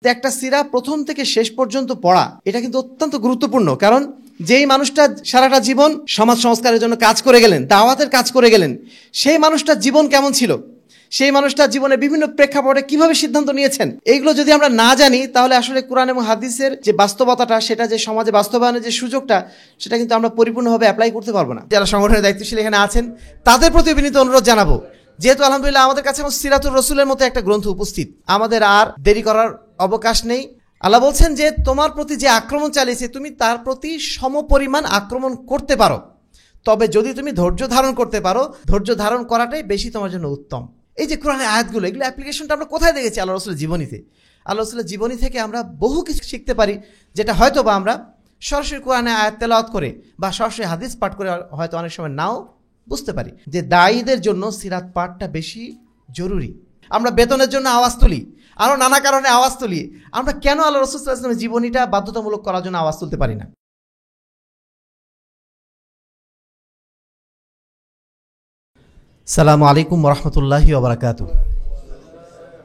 একটা সিরা প্রথম থেকে শেষ পর্যন্ত পড়া এটা কিন্তু অত্যন্ত গুরুত্বপূর্ণ। কারণ যেই মানুষটা সারাটা জীবন সমাজ সংস্কারের জন্য কাজ করে গেলেন, দাওয়াতের কাজ করে গেলেন, সেই মানুষটার জীবন কেমন ছিল, সেই মানুষটার জীবনে বিভিন্ন প্রেক্ষাপটে কিভাবে সিদ্ধান্ত নিয়েছেন, এইগুলো যদি আমরা না জানি তাহলে আসলে কোরআন এবং হাদিসের যে বাস্তবতাটা, সেটা যে সমাজে বাস্তবায়নের যে সুযোগটা, সেটা কিন্তু আমরা পরিপূর্ণভাবে অ্যাপ্লাই করতে পারবো না। যারা সংগঠনের দায়িত্বশীল এখানে আছেন তাদের প্রতি বিনীত অনুরোধ জানাবো, যেহেতু আলহামদুলিল্লাহ আমাদের কাছে এখন সিরাতুর রসুলের মতো একটা গ্রন্থ উপস্থিত, আমাদের আর দেরি করার অবকাশ নেই। আল্লাহ বলছেন যে তোমার প্রতি যে আক্রমণ চালিয়েছে তুমি তার প্রতি সমপরিমাণ আক্রমণ করতে পারো, তবে যদি তুমি ধৈর্য ধারণ করতে পারো, ধৈর্য ধারণ করাটাই বেশি তোমার জন্য উত্তম। এই যে কোরআনের আয়াতগুলো, এগুলো অ্যাপ্লিকেশনটা আমরা কোথায় দেখেছি? আল্লাহ রসুলের জীবনীতে। আল্লাহ রসুলের জীবনী থেকে আমরা বহু কিছু শিখতে পারি, যেটা হয়তো বা আমরা সরাসরি কোরআনে আয়াত তেলাওয়াত করে বা সরাসরি হাদিস পাঠ করে হয়তো অনেক সময় নাও বুঝতে পারি। যে দায়ীদের জন্য সিরাত পাঠটা বেশি জরুরি। আমরা বেতনের জন্য আওয়াজ তুলি, আরও নানা কারণে আওয়াজ তুলি, আমরা কেন আল্লাহ রাসূল সাল্লাল্লাহু আলাইহি ওয়াসাল্লামের জীবনীটা বাধ্যতামূলক করার জন্য আওয়াজ তুলতে পারি না? আসসালামু আলাইকুম ওয়া রাহমাতুল্লাহি ওয়া বারাকাতুহু।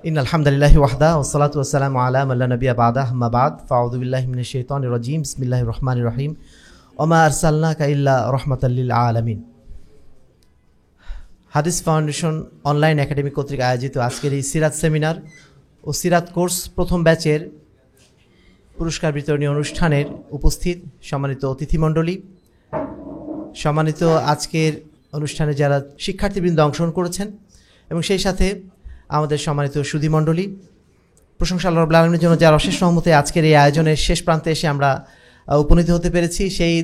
ইন্নাল হামদুলিল্লাহি ওয়াহদা ওয়াসসালাতু ওয়াসসালামু আলা মান লা নাবিয়্যা বা'দা, আম্মা বা'দ, ফাআউযু বিল্লাহি মিনাশ শাইতানির রাজীম, বিসমিল্লাহির রহমানির রহিম, ওয়া মা আরসালনাকা ইল্লা রাহমাতাল লিল আলামিন। হাদিস ফাউন্ডেশন অনলাইন একাডেমি কর্তৃক আয়োজিত আজকের এই সিরাত সেমিনার ও সিরাত কোর্স প্রথম ব্যাচের পুরস্কার বিতরণী অনুষ্ঠানের উপস্থিত সম্মানিত অতিথিমণ্ডলী, সম্মানিত আজকের অনুষ্ঠানে যারা শিক্ষার্থীবৃন্দ অংশগ্রহণ করেছেন এবং সেই সাথে আমাদের সম্মানিত সুধীমণ্ডলী, প্রশংসা আল্লাহ রাব্বুল আলামিনের জন্য যার অশেষ রহমতে আজকের এই আয়োজনের শেষ প্রান্তে এসে আমরা উপনীত হতে পেরেছি। সেই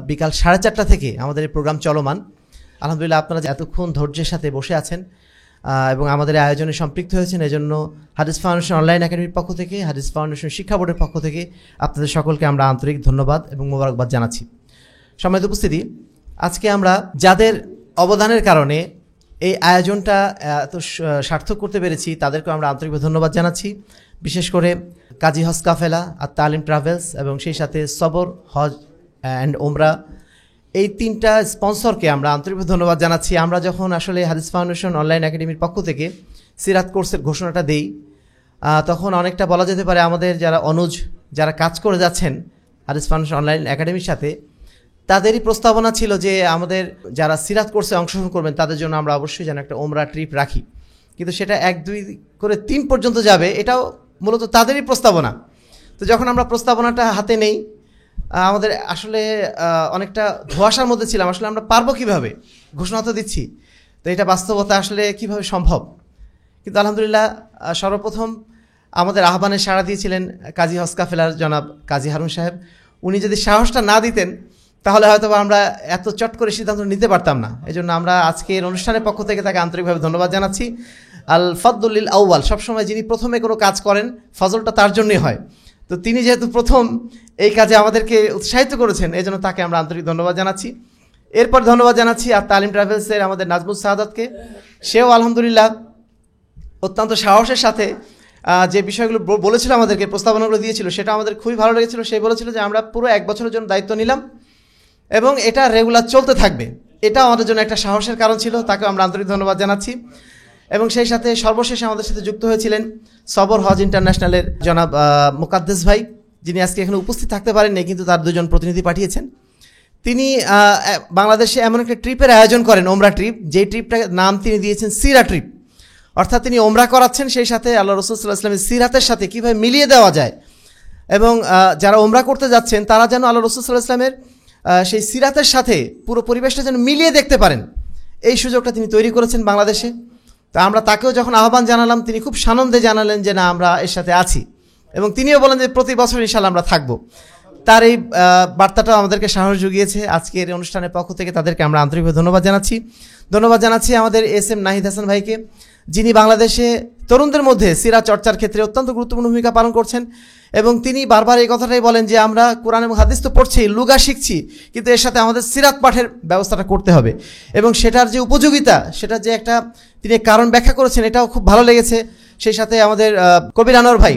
বিকাল 4:30 থেকে আমাদের এই প্রোগ্রাম চলমান। আলহামদুলিল্লাহ আপনারা এতক্ষণ ধৈর্যের সাথে বসে আছেন এবং আমাদের আয়োজনে সম্পৃক্ত হয়েছেন, এজন্য হাদিস ফাউন্ডেশন অনলাইন একাডেমির পক্ষ থেকে, হাদিস ফাউন্ডেশন শিক্ষা বোর্ডের পক্ষ থেকে আপনাদের সকলকে আমরা আন্তরিক ধন্যবাদ এবং মোবারকবাদ জানাচ্ছি। সম্মানিত উপস্থিতি, আজকে আমরা যাদের অবদানের কারণে এই আয়োজনটা এত সার্থক করতে পেরেছি তাদেরকেও আমরা আন্তরিকভাবে ধন্যবাদ জানাচ্ছি। বিশেষ করে কাজী হজ কাফেলা আর তালিম ট্রাভেলস এবং সেই সাথে সবর হজ অ্যান্ড ওমরা, এই তিনটা স্পন্সরকে আমরা আন্তরিকভাবে ধন্যবাদ জানাচ্ছি। আমরা যখন আসলে হাদিস ফাউন্ডেশন অনলাইন একাডেমির পক্ষ থেকে সিরাত কোর্সের ঘোষণাটা দেই, তখন অনেকটা বলা যেতে পারে আমাদের যারা অনুজ যারা কাজ করে যাচ্ছেন হাদিস ফাউন্ডেশন অনলাইন একাডেমির সাথে, তাদেরই প্রস্তাবনা ছিল যে আমাদের যারা সিরাত কোর্সে অংশগ্রহণ করবেন তাদের জন্য আমরা অবশ্যই যেন একটা ওমরা ট্রিপ রাখি। কিন্তু সেটা 1, 2 করে 3 পর্যন্ত যাবে, এটাও মূলত তাদেরই প্রস্তাবনা। তো যখন আমরা প্রস্তাবনাটা হাতে নেই, আমাদের আসলে অনেকটা ধোঁয়াশার মধ্যে ছিলাম, আসলে আমরা পারবো কীভাবে, ঘোষণা তো দিচ্ছি, তো এটা বাস্তবতা আসলে কিভাবে সম্ভব। কিন্তু আলহামদুলিল্লাহ সর্বপ্রথম আমাদের আহ্বানে সাড়া দিয়েছিলেন কাজী হজ কাফেলার জনাব কাজী হারুন সাহেব। উনি যদি সাহসটা না দিতেন তাহলে হয়তো আমরা এত চট করে সিদ্ধান্ত নিতে পারতাম না। এই জন্য আমরা আজকের অনুষ্ঠানের পক্ষ থেকে তাকে আন্তরিকভাবে ধন্যবাদ জানাচ্ছি। আল ফাদলুল আউয়াল, সবসময় যিনি প্রথমে কোনো কাজ করেন ফজলটা তার জন্যই হয়। তো তিনি যেহেতু প্রথম এই কাজে আমাদেরকে উৎসাহিত করেছেন, এই জন্য তাকে আমরা আন্তরিক ধন্যবাদ জানাচ্ছি। এরপর ধন্যবাদ জানাচ্ছি আর তালিম ট্রাভেলসের আমাদের নাজমুল সাহাদাতকে। সেও আলহামদুলিল্লাহ অত্যন্ত সাহসের সাথে যে বিষয়গুলো বলেছিল, আমাদেরকে প্রস্তাবনাগুলো দিয়েছিল, সেটা আমাদের খুবই ভালো লেগেছিল। সে বলেছিল যে আমরা পুরো 1 বছরের জন্য দায়িত্ব নিলাম এবং এটা রেগুলার চলতে থাকবে। এটা আমাদের জন্য একটা সাহসের কারণ ছিল, তাকে আমরা আন্তরিক ধন্যবাদ জানাচ্ছি। এবং সেই সাথে সর্বশেষে আমাদের সাথে যুক্ত হয়েছিলেন সবর হজ ইন্টারন্যাশনালের জনাব মুকাদ্দেস ভাই, যিনি আজকে এখানে উপস্থিত থাকতে পারেননি কিন্তু তার 2 জন প্রতিনিধি পাঠিয়েছেন। তিনি বাংলাদেশে এমন একটা ট্রিপের আয়োজন করেন, ওমরা ট্রিপ, যেই ট্রিপটার নাম তিনি দিয়েছেন সিরা ট্রিপ। অর্থাৎ তিনি ওমরা করাচ্ছেন, সেই সাথে আল্লাহ রাসূল সাল্লাল্লাহু আলাইহি ওয়াসাল্লামের সিরাতের সাথে কীভাবে মিলিয়ে দেওয়া যায় এবং যারা ওমরা করতে যাচ্ছেন তারা যেন আল্লাহ রাসূল সাল্লাল্লাহু আলাইহি ওয়াসাল্লামের সেই সিরাতের সাথে পুরো পরিবেশটা যেন মিলিয়ে দেখতে পারেন, এই সুযোগটা তিনি তৈরি করেছেন বাংলাদেশে। তা আমরা তাকেও যখন আহ্বান জানালাম, তিনি খুব সানন্দে জানালেন যে না, আমরা এর সাথে আছি, এবং তিনিও বলেন যে প্রতি বছর ইনশাআল্লাহ আমরা থাকবো। তার এই বার্তাটাও আমাদেরকে সাহস জুগিয়েছে। আজকের অনুষ্ঠানের পক্ষ থেকে তাদেরকে আমরা আন্তরিকভাবে ধন্যবাদ জানাচ্ছি। ধন্যবাদ জানাচ্ছি আমাদের SM নাহিদ হাসান ভাইকে, যিনি বাংলাদেশে তরুণদের মধ্যে সিরাত চর্চার ক্ষেত্রে অত্যন্ত গুরুত্বপূর্ণ ভূমিকা পালন করছেন। এবং তিনি বারবার এই কথাটাই বলেন যে আমরা কোরআন এবং হাদিস তো পড়ছি, লুগা শিখছি, কিন্তু এর সাথে আমাদের সিরাত পাঠের ব্যবস্থাটা করতে হবে। এবং সেটার যে উপযোগিতা, সেটা যে একটা তিনি কারণ ব্যাখ্যা করেছেন, এটাও খুব ভালো লেগেছে। সেই সাথে আমাদের কবির আনোয়ার ভাই,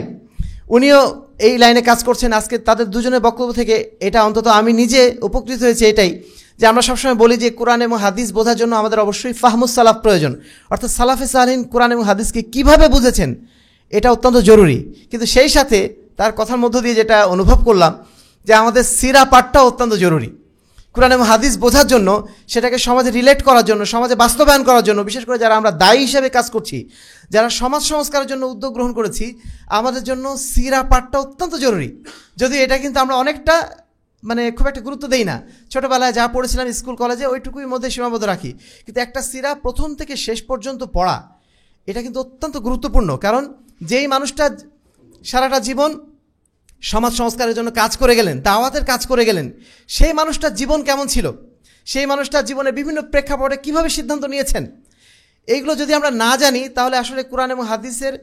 উনিও এই লাইনে কাজ করছেন। আজকে তাদের 2 জনের বক্তব্য থেকে এটা অন্তত আমি নিজে উপকৃত হয়েছি, এটাই যে আমরা সবসময় বলি যে কোরআন এবং হাদিস বোঝার জন্য আমাদের অবশ্যই ফাহমুস সালাফ প্রয়োজন, অর্থাৎ সালাফে সালিহিন কোরআন এবং হাদিসকে কীভাবে বুঝেছেন এটা অত্যন্ত জরুরি। কিন্তু সেই সাথে তার কথার মধ্য দিয়ে যেটা অনুভব করলাম যে আমাদের সিরা পাঠটাও অত্যন্ত জরুরি। কুরআন এবং হাদিস বোঝার জন্য, সেটাকে সমাজে রিলেট করার জন্য, সমাজে বাস্তবায়ন করার জন্য, বিশেষ করে যারা আমরা দায়ী হিসেবে কাজ করছি, যারা সমাজ সংস্কারের জন্য উদ্যোগ গ্রহণ করেছি, আমাদের জন্য সিরা পাঠটা অত্যন্ত জরুরি। যদি এটা কিন্তু আমরা অনেকটা খুব একটা গুরুত্ব দেই না, ছোটোবেলায় যা পড়েছিলাম স্কুল কলেজে ওইটুকুই মধ্যে সীমাবদ্ধ রাখি। কিন্তু একটা সিরা প্রথম থেকে শেষ পর্যন্ত পড়া, এটা কিন্তু অত্যন্ত গুরুত্বপূর্ণ। কারণ যেই মানুষটা সারাটা জীবন সমাজ সংস্কারের জন্য কাজ করে গেলেন, দাওয়াতের কাজ করে গেলেন, সেই মানুষটার জীবন কেমন ছিল, সেই মানুষটার জীবনে বিভিন্ন প্রেক্ষাপটে কীভাবে সিদ্ধান্ত নিয়েছেন, এইগুলো যদি আমরা না জানি তাহলে আসলে কোরআন এবং হাদিসের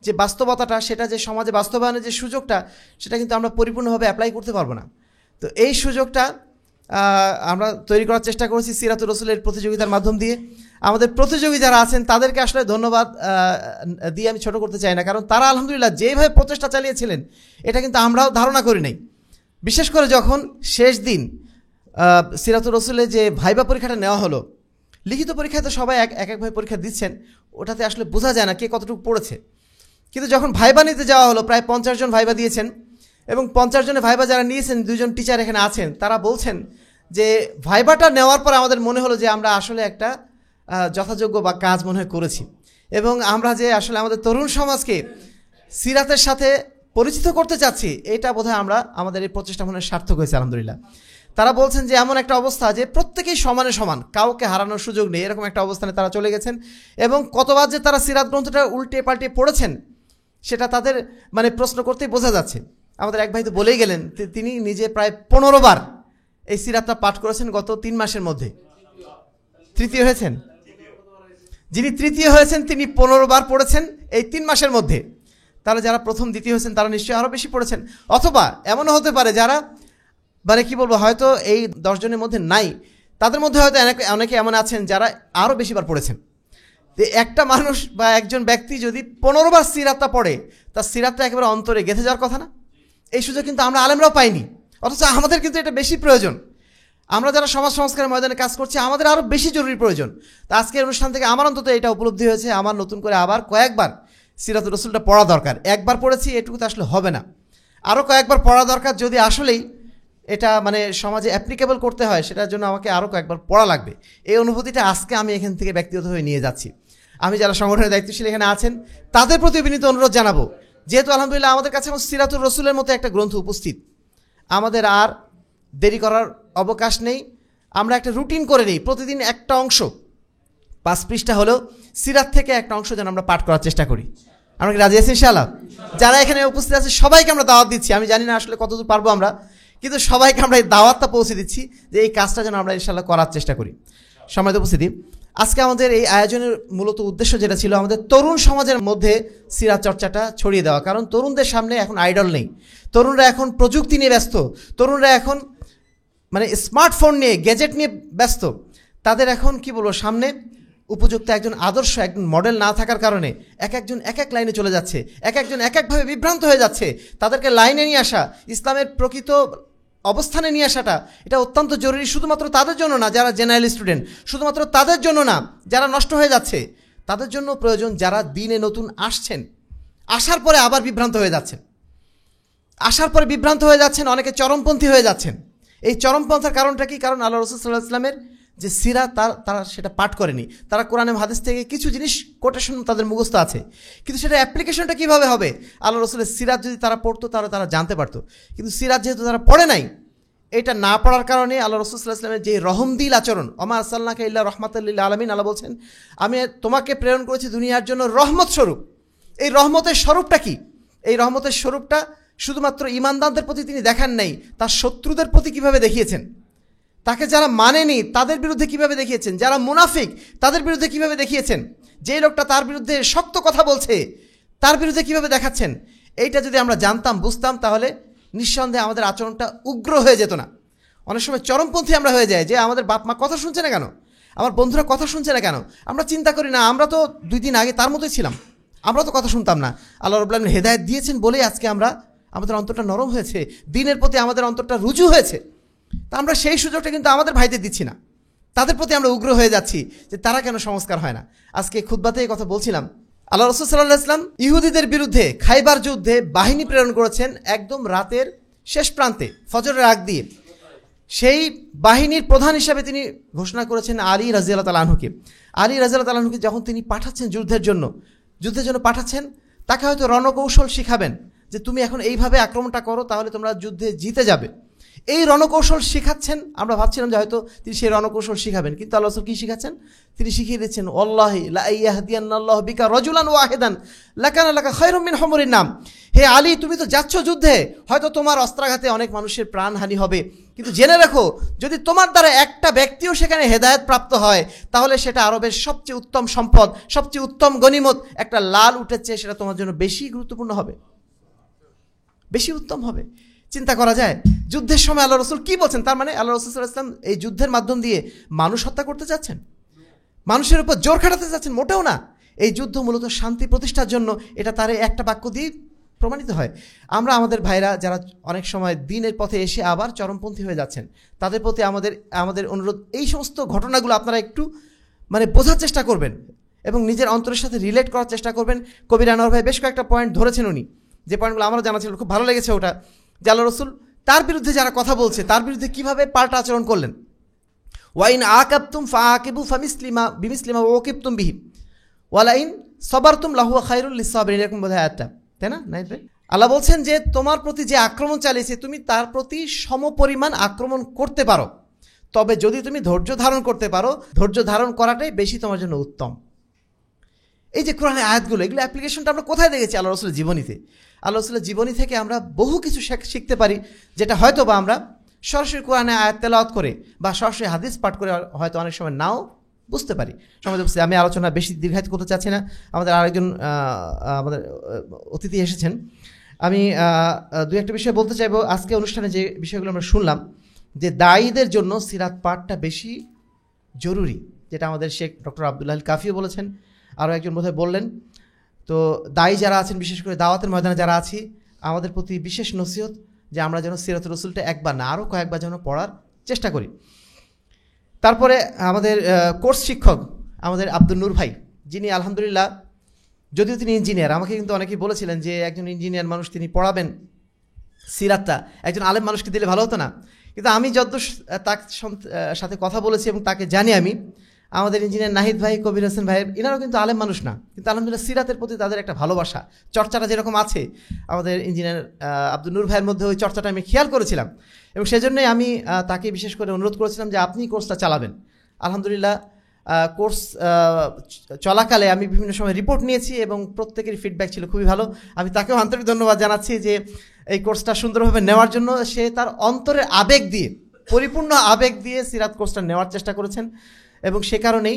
যে বাস্তবতাটা, সেটা যে সমাজে বাস্তবায়নের যে সুযোগটা, সেটা কিন্তু আমরা পরিপূর্ণভাবে অ্যাপ্লাই করতে পারবো না। তো এই সুযোগটা আমরা তৈরি করার চেষ্টা করেছি সিরাতুর রাসূলের প্রতিযোগিতার মাধ্যম দিয়ে। আমাদের প্রতিযোগী যারা আছেন তাদেরকে আসলে ধন্যবাদ দিয়ে আমি ছোট করতে চাই না, কারণ তারা আলহামদুলিল্লাহ যেভাবে প্রচেষ্টা চালিয়েছিলেন এটা কিন্তু আমরাও ধারণা করি নাই। বিশেষ করে যখন শেষ দিন সিরাতুর রাসূলের যে ভাইবা পরীক্ষাটা নেওয়া হলো, লিখিত পরীক্ষায় তো সবাই একভাবে পরীক্ষা দিচ্ছেন, ওটাতে আসলে বোঝা যায় না কে কতটুকু পড়েছে। কিন্তু যখন ভাইবা নিতে যাওয়া হলো, প্রায় 50 জন ভাইবা দিয়েছেন, এবং 50 জনের ভাইবা যারা নিয়েছেন, 2 জন টিচার এখানে আছেন, তারা বলছেন যে ভাইবাটা নেওয়ার পর আমাদের মনে হলো যে আমরা আসলে একটা যথাযোগ্য বা কাজ মনে হয় করেছি, এবং আমরা যে আসলে আমাদের তরুণ সমাজকে সিরাতের সাথে পরিচিত করতে চাচ্ছি, এটা বোধহয় আমাদের এই প্রচেষ্টা মনে হয় সার্থক হয়েছে আলহামদুলিল্লাহ। তারা বলছেন যে এমন একটা অবস্থা যে প্রত্যেকেই সমানে সমান, কাউকে হারানোর সুযোগ নেই, এরকম একটা অবস্থানে তারা চলে গেছেন। এবং কতবার যে তারা সিরাত গ্রন্থটা উল্টে পাল্টে পড়েছেন সেটা তাদের প্রশ্ন করতেই বোঝা যাচ্ছে। আমাদের এক ভাই তো বলেই গেলেন, তিনি নিজে প্রায় 15 বার এই সিরাতটা পাঠ করেছেন গত 3 মাসের মধ্যে। তৃতীয় হয়েছেন, যিনি তৃতীয় হয়েছেন তিনি 15 বার পড়েছেন এই 3 মাসের মধ্যে। তাহলে যারা প্রথম দ্বিতীয় হয়েছেন তারা নিশ্চয়ই আরও বেশি পড়েছেন। অথবা এমনও হতে পারে যারা কি বলবো, হয়তো এই 10 জনের মধ্যে নাই, তাদের মধ্যে হয়তো অনেকে এমন আছেন যারা আরও বেশিবার পড়েছেন। তো একটা মানুষ বা একজন ব্যক্তি যদি 15 বার সিরাতটা পড়ে, তার সিরাতটা একেবারে অন্তরে গেঁথে যাওয়ার কথা না? এই সুযোগ কিন্তু আমরা আলেমরাও পাইনি, অথচ আমাদের কিন্তু এটা বেশি প্রয়োজন। আমরা যারা সমাজ সংস্কারের ময়দানে কাজ করছি, আমাদের আরও বেশি জরুরি প্রয়োজন। তো আজকের অনুষ্ঠান থেকে আমার অন্তত এটা উপলব্ধি হয়েছে, আমার নতুন করে আবার কয়েকবার সিরাতুর রাসূলটা পড়া দরকার। একবার পড়েছি এটুকু তো আসলে হবে না, আরও কয়েকবার পড়া দরকার। যদি আসলেই এটা সমাজে অ্যাপ্লিকেবল করতে হয়, সেটার জন্য আমাকে আরও কয়েকবার পড়া লাগবে। এই অনুভূতিটা আজকে আমি এখান থেকে ব্যক্তিগতভাবে নিয়ে যাচ্ছি। আমি যারা সংগঠনের দায়িত্বশীল এখানে আছেন তাদের প্রতি বিনীত অনুরোধ জানাবো, যেহেতু আলহামদুলিল্লাহ আমাদের কাছে এখন সিরাতুর রাসূলের মতো একটা গ্রন্থ উপস্থিত, আমাদের আর দেরি করার অবকাশ নেই। আমরা একটা রুটিন করে নিই, প্রতিদিন একটা অংশ 5 পৃষ্ঠা হলেও সিরাত থেকে একটা অংশ যেন আমরা পাঠ করার চেষ্টা করি। আমরা কি রাজি আছি ইনশাআল্লাহ? যারা এখানে উপস্থিত আছে সবাইকে আমরা দাওয়াত দিচ্ছি। আমি জানি না আসলে কতদূর পারবো আমরা, কিন্তু সবাইকে আমরা এই দাওয়াতটা পৌঁছে দিচ্ছি যে এই কাজটা যেন আমরা ইনশাআল্লাহ করার চেষ্টা করি। সম্মানিত উপস্থিতি, আজকে আমাদের এই আয়োজনের মূলত উদ্দেশ্য যেটা ছিল, আমাদের তরুণ সমাজের মধ্যে সিরাত চর্চাটা ছড়িয়ে দেওয়া। কারণ তরুণদের সামনে এখন আইডল নেই, তরুণরা এখন প্রযুক্তি নিয়ে ব্যস্ত, তরুণরা এখন স্মার্টফোন নিয়ে, গ্যাজেট নিয়ে ব্যস্ত। তাদের এখন কি বলবো, সামনে উপযুক্ত একজন আদর্শ, একজন মডেল না থাকার কারণে একজন এক লাইনে চলে যাচ্ছে, একজন একভাবে বিভ্রান্ত হয়ে যাচ্ছে। তাদেরকে লাইনে নিয়ে আসা, ইসলামের প্রকৃত অবস্থানে নিয়ে আসাটা, এটা অত্যন্ত জরুরি। শুধুমাত্র তাদের জন্য না যারা জেনারেল স্টুডেন্ট, শুধুমাত্র তাদের জন্য না যারা নষ্ট হয়ে যাচ্ছে, তাদের জন্য প্রয়োজন যারা দিনে নতুন আসছেন, আসার পরে আবার বিভ্রান্ত হয়ে যাচ্ছেন, অনেকে চরমপন্থী হয়ে যাচ্ছেন। এই চরমপন্থার কারণটা কি? কারণ আল্লাহ রাসূল সাল্লাল্লাহু আলাইহি ওয়াসাল্লামের যে সিরাত তারা সেটা পাঠ করেনি। তারা কোরআন এবং হাদিস থেকে কিছু জিনিস কোটেশন তাদের মুখস্থ আছে, কিন্তু সেটা অ্যাপ্লিকেশনটা কীভাবে হবে? আল্লাহ রাসূলের সিরাত যদি তারা পড়তো তাহলে তারা জানতে পারতো, কিন্তু সিরাত যেহেতু তারা পড়ে নাই, এটা না পড়ার কারণে আল্লাহ রাসূল সাল্লাল্লাহু আলাইহি ওয়াসাল্লামের যে রহমদিল আচরণ, ওমা আরসালনাকা ইল্লা রাহমাতাল লিল আলামিন, আল্লাহ বলছেন আমি তোমাকে প্রেরণ করেছি দুনিয়ার জন্য রহমত স্বরূপ। এই রহমতের স্বরূপটা কি? এই রহমতের স্বরূপটা শুধুমাত্র ঈমানদারদের প্রতি তিনি দেখান নাই, তার শত্রুদের প্রতি কিভাবে দেখিয়েছেন, তাকে যারা মানেনি তাদের বিরুদ্ধে কিভাবে দেখিয়েছেন, যারা মুনাফিক তাদের বিরুদ্ধে কিভাবে দেখিয়েছেন, যে লোকটা তার বিরুদ্ধে শক্ত কথা বলছে তার বিরুদ্ধে কিভাবে দেখাচ্ছেন। এইটা যদি আমরা জানতাম, বুঝতাম, তাহলে নিঃসন্দেহে আমাদের আচরণটা উগ্র হয়ে যেত না। অনেক সময় চরমপন্থী আমরা হয়ে যাই, যে আমাদের বাপ মা কথা শুনছে না কেন, আমার বন্ধুরা কথা শুনছে না কেন। আমরা চিন্তা করি না, আমরা তো 2 দিন আগে তার মতোই ছিলাম, আমরা তো কথা শুনতাম না। আল্লাহ রাব্বুল আলামিন হেদায়েত দিয়েছেন বলেই আজকে আমাদের অন্তরটা নরম হয়েছে, দ্বীনের প্রতি আমাদের অন্তরটা রুজু হয়েছে। তা আমরা সেই সুযোগটা কিন্তু আমাদের ভাইদের দিচ্ছি না, তাদের প্রতি আমরা উগ্র হয়ে যাচ্ছি যে তারা কেন সংস্কার হয় না। আজকে খুতবাতে এই কথা বলছিলাম, আল্লাহ রাসূল সাল্লাল্লাহু আলাইহি ওয়াসাল্লাম ইহুদিদের বিরুদ্ধে খাইবার যুদ্ধে বাহিনী প্রেরণ করেছেন একদম রাতের শেষ প্রান্তে, ফজরের আগ দিয়ে। সেই বাহিনীর প্রধান হিসাবে তিনি ঘোষণা করেছেন আলী রাদিয়াল্লাহু তাআলা আনহুকে। আলী রাদিয়াল্লাহু তাআলা আনহুকে যখন তিনি পাঠাচ্ছেন যুদ্ধের জন্য পাঠাচ্ছেন, তাকে হয়তো রণকৌশল শিখাবেন যে তুমি এখন এইভাবে আক্রমণটা করো, তাহলে তোমরা যুদ্ধে জিতে যাবে। এই রণকৌশল শিখাচ্ছেন। আমরা ভাবছিলাম যে হয়তো তিনি সেই রণকৌশল শিখাবেন, কিন্তু আল্লাহ রাসূল কি শিখাচ্ছেন? তিনি শিখিয়ে দিচ্ছেন ওয়াল্লাহি লা ইয়াহদিয়ান্নাল্লাহু বিকা রাজুলান ওয়াহিদান লাকানা লাকা খায়রুম মিন হুমুরিন নাম। হে আলী, তুমি তো যাচ্ছ যুদ্ধে, হয়তো তোমার অস্ত্রাঘাতে অনেক মানুষের প্রাণহানি হবে, কিন্তু জেনে রাখো যদি তোমার দ্বারা একটা ব্যক্তিও সেখানে হেদায়েত প্রাপ্ত হয়, তাহলে সেটা আরবের সবচেয়ে উত্তম সম্পদ, সবচেয়ে উত্তম গনিমত, একটা লাল উটের চেয়ে সেটা তোমার জন্য বেশি গুরুত্বপূর্ণ হবে, বেশি উত্তম হবে। চিন্তা করা যায় যুদ্ধের সময় আল্লাহ রাসূল কি বলছেন। তার মানে আল্লাহ রাসূল সাল্লাল্লাহু আলাইহি ওয়াসাল্লাম এই যুদ্ধের মাধ্যম দিয়ে মানুষ হত্যা করতে যাচ্ছেন, মানুষের উপর জোর খাটাতে যাচ্ছেন? মোটেও না। এই যুদ্ধ মূলত শান্তি প্রতিষ্ঠার জন্য, এটা তার একটা বাক্য দিয়ে প্রমাণিত হয়। আমরা আমাদের ভাইরা যারা অনেক সময় দিনের পথে এসে আবার চরমপন্থী হয়ে যাচ্ছেন, তাদের প্রতি আমাদের অনুরোধ, এই সমস্ত ঘটনাগুলো আপনারা একটু বোঝার চেষ্টা করবেন এবং নিজের অন্তরের সাথে রিলেট করার চেষ্টা করবেন। কবির আনোয়ার ভাই বেশ কয়েকটা পয়েন্ট ধরেছেন, উনি যে পয়েন্টগুলো আমারও জানা ছিল, খুব ভালো লেগেছে ওটা, যে আল্লাহ রাসূল তার বিরুদ্ধে যারা কথা বলছে তার বিরুদ্ধে কিভাবে পাল্টা আচরণ করলেন। ওয়াইন আকাবতুম ফাআকিবু বিমিসলিমা ওয়াকিবতুম বিহি ওয়ালাইন সাবারতুম লাহুয়া খায়রুল লিসাবিরিন, এরকম বোধহয় আয়াতটা, তাই না? আল্লাহ বলছেন যে তোমার প্রতি যে আক্রমণ চালিয়েছে তুমি তার প্রতি সমপরিমাণ আক্রমণ করতে পারো, তবে যদি তুমি ধৈর্য ধারণ করতে পারো, ধৈর্য ধারণ করাটাই বেশি তোমার জন্য উত্তম। এই যে কোরআনের আয়াতগুলো, এগুলো অ্যাপ্লিকেশনটা আমরা কোথায় দেখেছি? আল্লাহ রাসূলের জীবনীতে। আল্লাহ রাসূলের জীবনী থেকে আমরা বহু কিছু শিখতে পারি, যেটা হয়তো বা আমরা সরাসরি কোরআনে আয়াত তেলাওয়াত করে বা সরাসরি হাদিস পাঠ করে হয়তো অনেক সময় নাও বুঝতে পারি। আমি আলোচনা বেশি দীর্ঘায়িত করতে চাচ্ছি না। আমাদের আরেকজন আমাদের অতিথি এসেছেন। আমি দু একটা বিষয় বলতে চাইবো। আজকে অনুষ্ঠানে যে বিষয়গুলো আমরা শুনলাম, যে দায়ীদের জন্য সিরাত পাঠটা বেশি জরুরি, যেটা আমাদের শেখ ডক্টর আব্দুল্লাহ আল কাফিও বলেছেন, আরও একজন বোধহয় বললেন। তো দায়ী যারা আছেন, বিশেষ করে দাওয়াতের ময়দানে যারা আছি, আমাদের প্রতি বিশেষ নসিহত যে আমরা যেন সিরাতুর রাসূলটা একবার না আরও কয়েকবার যেন পড়ার চেষ্টা করি। তারপরে আমাদের কোর্স শিক্ষক আমাদের আব্দুল নূর ভাই, যিনি আলহামদুলিল্লাহ, যদিও তিনি ইঞ্জিনিয়ার, আমাকে কিন্তু অনেকেই বলেছিলেন যে একজন ইঞ্জিনিয়ার মানুষ তিনি পড়াবেন সিরাতটা, একজন আলেম মানুষকে দিলে ভালো হতো না। কিন্তু আমি যতদূর তার সাথে কথা বলেছি এবং তাকে জানি, আমি আমাদের ইঞ্জিনিয়ার নাহিদ ভাই, কবির হোসেন ভাইয়ের, এনারাও কিন্তু আলেম মানুষ না, কিন্তু আলহামদুলিল্লাহ সিরাতের প্রতি তাদের একটা ভালোবাসা, চর্চাটা যেরকম আছে আমাদের ইঞ্জিনিয়ার আব্দুল নূর ভাইয়ের মধ্যে, ওই চর্চাটা আমি খেয়াল করেছিলাম এবং সেজন্যই আমি তাকে বিশেষ করে অনুরোধ করেছিলাম যে আপনি কোর্সটা চালাবেন। আলহামদুলিল্লাহ কোর্স চলাকালে আমি বিভিন্ন সময় রিপোর্ট নিয়েছি এবং প্রত্যেকেরই ফিডব্যাক ছিল খুবই ভালো। আমি তাকেও আন্তরিক ধন্যবাদ জানাচ্ছি যে এই কোর্সটা সুন্দরভাবে নেওয়ার জন্য। সে তার অন্তরের আবেগ দিয়ে, পরিপূর্ণ আবেগ দিয়ে সিরাত কোর্সটা নেওয়ার চেষ্টা করেছেন এবং সে কারণেই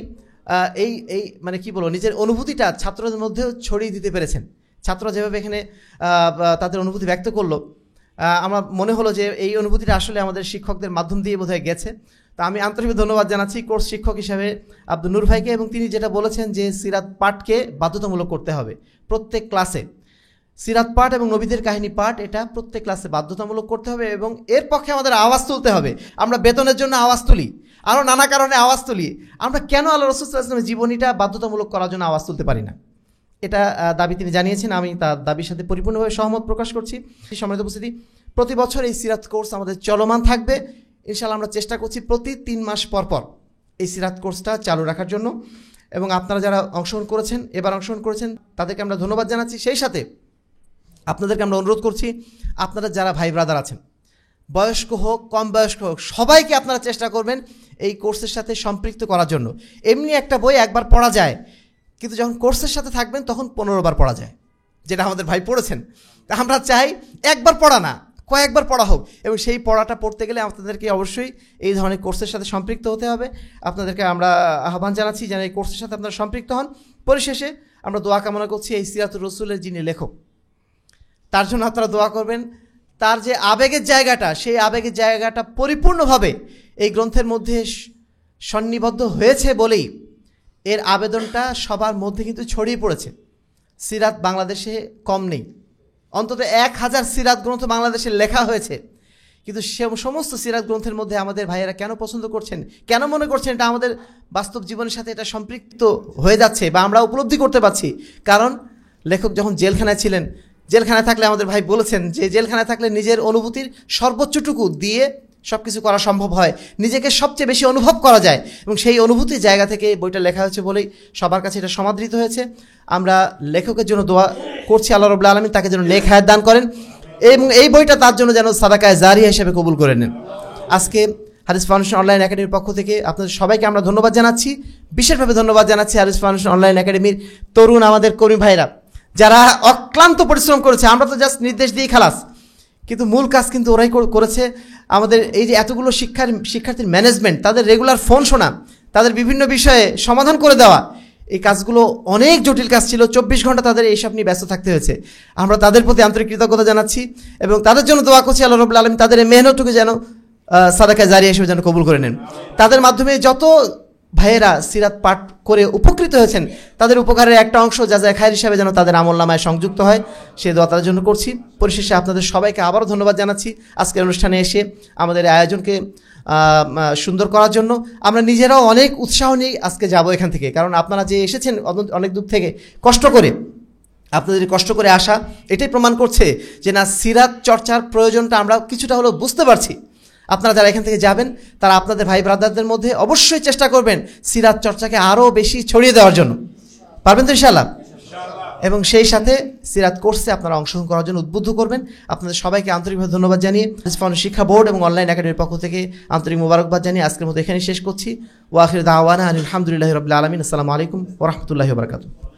এই কি বলবো, নিজের অনুভূতিটা ছাত্রদের মধ্যেও ছড়িয়ে দিতে পেরেছেন। ছাত্ররা যেভাবে এখানে তাদের অনুভূতি ব্যক্ত করলো, আমার মনে হলো যে এই অনুভূতিটা আসলে আমাদের শিক্ষকদের মাধ্যম দিয়ে বোধহয় গেছে। তো আমি আন্তরিক ধন্যবাদ জানাচ্ছি কোর্স শিক্ষক হিসাবে আব্দুল নূর ভাইকে, এবং তিনি যেটা বলেছেন যে সিরাত পাঠকে বাধ্যতামূলক করতে হবে প্রত্যেক ক্লাসে। সিরাত পাঠ এবং নবীদের কাহিনী পাঠ, এটা প্রত্যেক ক্লাসে বাধ্যতামূলক করতে হবে এবং এর পক্ষে আমাদের আওয়াজ তুলতে হবে। আমরা বেতনের জন্য আওয়াজ তুলি, আরও নানা কারণে আওয়াজ তুলি, আমরা কেন আল্লাহ রাসূল সাল্লাল্লাহু আলাইহি ওয়াসাল্লামের জীবনীটা বাধ্যতামূলক করার জন্য আওয়াজ তুলতে পারি না? এটা দাবি তিনি জানিয়েছেন, আমি তার দাবির সাথে পরিপূর্ণভাবে সহমত প্রকাশ করছি। সম্মানিত উপস্থিতি, প্রতি বছর এই সিরাত কোর্স আমাদের চলমান থাকবে ইনশাআল্লাহ। আমরা চেষ্টা করছি প্রতি 3 মাস পর পর এই সিরাত কোর্সটা চালু রাখার জন্য, এবং আপনারা যারা অংশগ্রহণ করেছেন, এবার অংশগ্রহণ করেছেন, তাদেরকে আমরা ধন্যবাদ জানাচ্ছি। সেই সাথে আপনাদেরকে আমরা অনুরোধ করছি, আপনারা যারা ভাই ব্রাদার আছেন, বয়স্ক হোক কম বয়স্ক হোক, সবাইকে আপনারা চেষ্টা করবেন এই কোর্সের সাথে সম্পৃক্ত করার জন্য। এমনি একটা বই একবার পড়া যায়, কিন্তু যখন কোর্সের সাথে থাকবেন তখন 15 বার পড়া যায়, যেটা আমাদের ভাই পড়েছেন। তা আমরা চাই একবার পড়া না, কয়েকবার পড়া হোক, এবং সেই পড়াটা পড়তে গেলে আপনাদেরকে অবশ্যই এই ধরনের কোর্সের সাথে সম্পৃক্ত হতে হবে। আপনাদেরকে আমরা আহ্বান জানাচ্ছি যেন এই কোর্সের সাথে আপনারা সম্পৃক্ত হন। পরিশেষে আমরা দোয়া কামনা করছি এই সিরাতুর রাসূলের যিনি লেখক, তার জন্য আপনারা দোয়া করবেন। তার যে আবেগের জায়গাটা, সেই আবেগের জায়গাটা পরিপূর্ণভাবে এই গ্রন্থের মধ্যে সন্নিবদ্ধ হয়েছে বলেই এর আবেদনটা সবার মধ্যে কিন্তু ছড়িয়ে পড়েছে। সিরাত বাংলাদেশে কম নেই, অন্তত 1000 সিরাত গ্রন্থ বাংলাদেশে লেখা হয়েছে, কিন্তু সে সমস্ত সিরাত গ্রন্থের মধ্যে আমাদের ভাইয়েরা কেন পছন্দ করছেন, কেন মনে করছেন এটা আমাদের বাস্তব জীবনের সাথে এটা সম্পৃক্ত হয়ে যাচ্ছে বা আমরা উপলব্ধি করতে পারছি? কারণ লেখক যখন জেলখানায় ছিলেন, জেলখানায় থাকলে আমাদের ভাই বলেছেন যে জেলখানায় থাকলে নিজের অনুভূতির সর্বোচ্চটুকু দিয়ে সব কিছু করা সম্ভব হয়, নিজেকে সবচেয়ে বেশি অনুভব করা যায়, এবং সেই অনুভূতির জায়গা থেকে বইটা লেখা হয়েছে বলেই সবার কাছে এটা সমাদৃত হয়েছে। আমরা লেখকের জন্য দোয়া করছি, আল্লাহ রাব্বুল আলামিন তাকে যেন নেক হায়াত দান করেন এবং এই বইটা তার জন্য যেন সাদাকায়ে জারিয়া হিসেবে কবুল করে নেন। আজকে হাদিস ফাউন্ডেশন অনলাইন একাডেমির পক্ষ থেকে আপনাদের সবাইকে আমরা ধন্যবাদ জানাচ্ছি, বিশেষভাবে ধন্যবাদ জানাচ্ছি হাদিস ফাউন্ডেশন অনলাইন একাডেমির তরুণ আমাদের কর্মী ভাইরা যারা অক্লান্ত পরিশ্রম করেছে। আমরা তো জাস্ট নির্দেশ দিই খালাস, কিন্তু মূল কাজ কিন্তু ওরাই করেছে। আমাদের এই যে এতগুলো শিক্ষার্থীর ম্যানেজমেন্ট, তাদের রেগুলার ফোন শোনা, তাদের বিভিন্ন বিষয়ে সমাধান করে দেওয়া, এই কাজগুলো অনেক জটিল কাজ ছিল। 24 ঘন্টা তাদের এইসব নিয়ে ব্যস্ত থাকতে হয়েছে। আমরা তাদের প্রতি আন্তরিক কৃতজ্ঞতা জানাচ্ছি এবং তাদের জন্য দোয়া করছি আল্লাহ রাব্বুল আলামিন তাদের এই মেহনতটুকু যেন সাদাকায়ে জারিয়া হিসেবে যেন কবুল করে নেন। তাদের মাধ্যমে যত ভাইয়েরা সিরাত পাঠ করে উপকৃত হয়েছেন, তাদের উপকারের একটা অংশ জাযায়ে খায়ের হিসাবে যেন তাদের আমলনামায় সংযুক্ত হয়, সে দোয়া তাদের জন্য করছি। পরিশেষে আপনাদের সবাইকে আবারও ধন্যবাদ জানাচ্ছি আজকের অনুষ্ঠানে এসে আমাদের আয়োজনকে সুন্দর করার জন্য। আমরা নিজেরাও অনেক উৎসাহ নিয়ে আজকে যাব এখান থেকে, কারণ আপনারা যে এসেছেন অনেক দূর থেকে কষ্ট করে, আপনাদের কষ্ট করে আসা এটাই প্রমাণ করছে যে না, সিরাত চর্চার প্রয়োজনটা আমরা কিছুটা হলেও বুঝতে পারছি। আপনারা যারা এখান থেকে যাবেন তারা আপনাদের ভাই ব্রাদারদের মধ্যে অবশ্যই চেষ্টা করবেন সিরাত চর্চাকে আরও বেশি ছড়িয়ে দেওয়ার জন্য। পারবেন তো ইনশাআল্লাহ? এবং সেই সাথে সিরাত কোর্সে আপনারা অংশগ্রহণ করার জন্য উদ্বুদ্ধ করবেন। আপনাদের সবাইকে আন্তরিকভাবে ধন্যবাদ জানিয়ে শিক্ষা বোর্ড এবং অনলাইন একাডেমির পক্ষ থেকে আন্তরিক মোবারকবাদ জানিয়ে আজকের মতো এখানেই শেষ করছি। ওয়া আখিরু দাওয়ানা আলহামদুলিল্লাহি রাব্বিল আলামিন। আসসালামু আলাইকুম ওয়া রাহমাতুল্লাহি ওয়া বারাকাতুহু।